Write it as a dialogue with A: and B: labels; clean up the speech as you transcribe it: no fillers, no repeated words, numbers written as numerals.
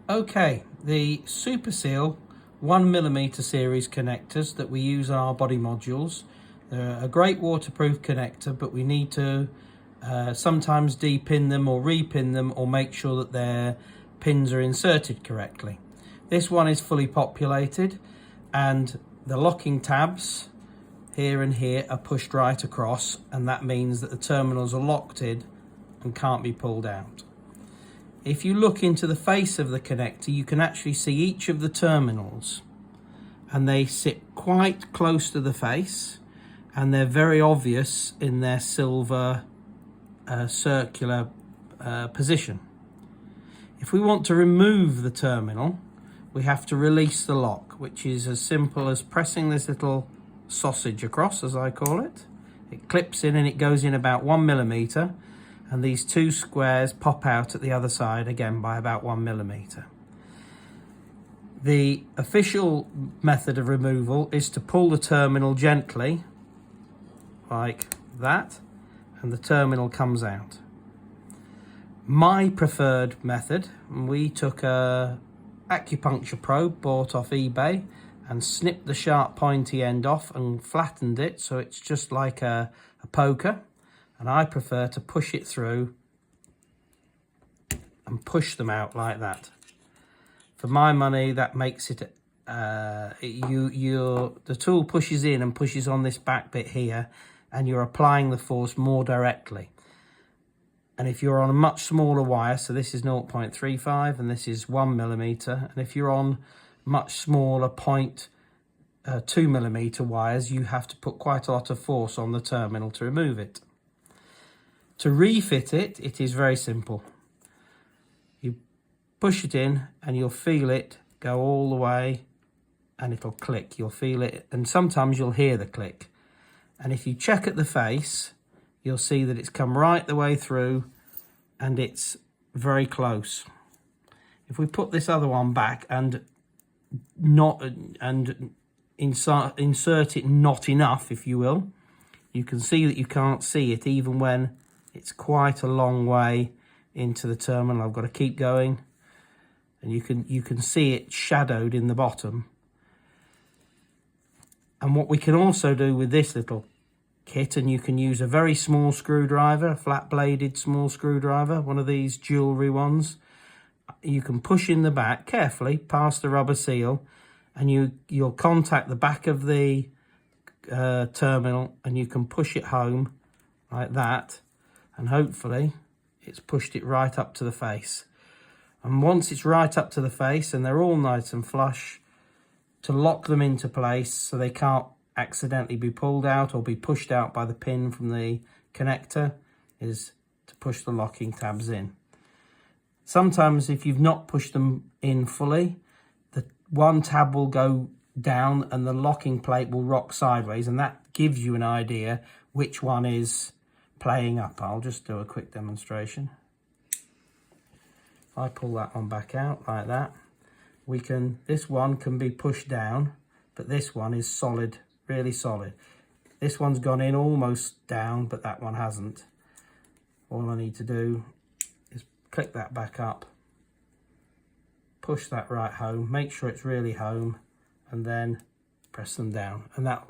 A: Okay, the Superseal 1mm series connectors that we use on our body modules. They're a great waterproof connector, but we need to sometimes de-pin them or re-pin them, or make sure that their pins are inserted correctly. This one is fully populated, and the locking tabs here and here are pushed right across, and that means that the terminals are locked in and can't be pulled out. If you look into the face of the connector, you can actually see each of the terminals, and they sit quite close to the face, and they're very obvious in their silver circular position. If we want to remove the terminal, we have to release the lock, which is as simple as pressing this little sausage across, as I call it. It clips in and it goes in about 1mm, and these two squares pop out at the other side again by about 1mm. The official method of removal is to pull the terminal gently like that, and the terminal comes out. My preferred method, we took a acupuncture probe bought off eBay and snipped the sharp pointy end off and flattened it so it's just like a poker, and I prefer to push it through and push them out like that. For my money, that makes it the tool pushes in and pushes on this back bit here, and you're applying the force more directly. And if you're on a much smaller wire, so this is 0.35 and this is 1mm, and if you're on much smaller 0.2mm wires, you have to put quite a lot of force on the terminal to remove it. To refit it, it is very simple. You push it in and you'll feel it go all the way, and it'll click. You'll feel it, and sometimes you'll hear the click. And if you check at the face, you'll see that it's come right the way through and it's very close. If we put this other one back and insert it not enough, if you will, you can see that you can't see it even when it's quite a long way into the terminal. I've got to keep going, and you can see it shadowed in the bottom. And what we can also do with this little kit, and you can use a very small screwdriver, a flat bladed small screwdriver, one of these jewelry ones. You can push in the back carefully past the rubber seal, and you'll contact the back of the terminal, and you can push it home like that, and hopefully it's pushed it right up to the face. And once it's right up to the face and they're all nice and flush, to lock them into place so they can't accidentally be pulled out or be pushed out by the pin from the connector, is to push the locking tabs in. Sometimes if you've not pushed them in fully, the one tab will go down and the locking plate will rock sideways, and that gives you an idea which one is playing up. I'll just do a quick demonstration. If I pull that one back out like that, this one can be pushed down, but this one is solid, really solid. This one's gone in almost down, but that one hasn't. All I need to do is click that back up, push that right home, make sure it's really home, and then press them down, and that will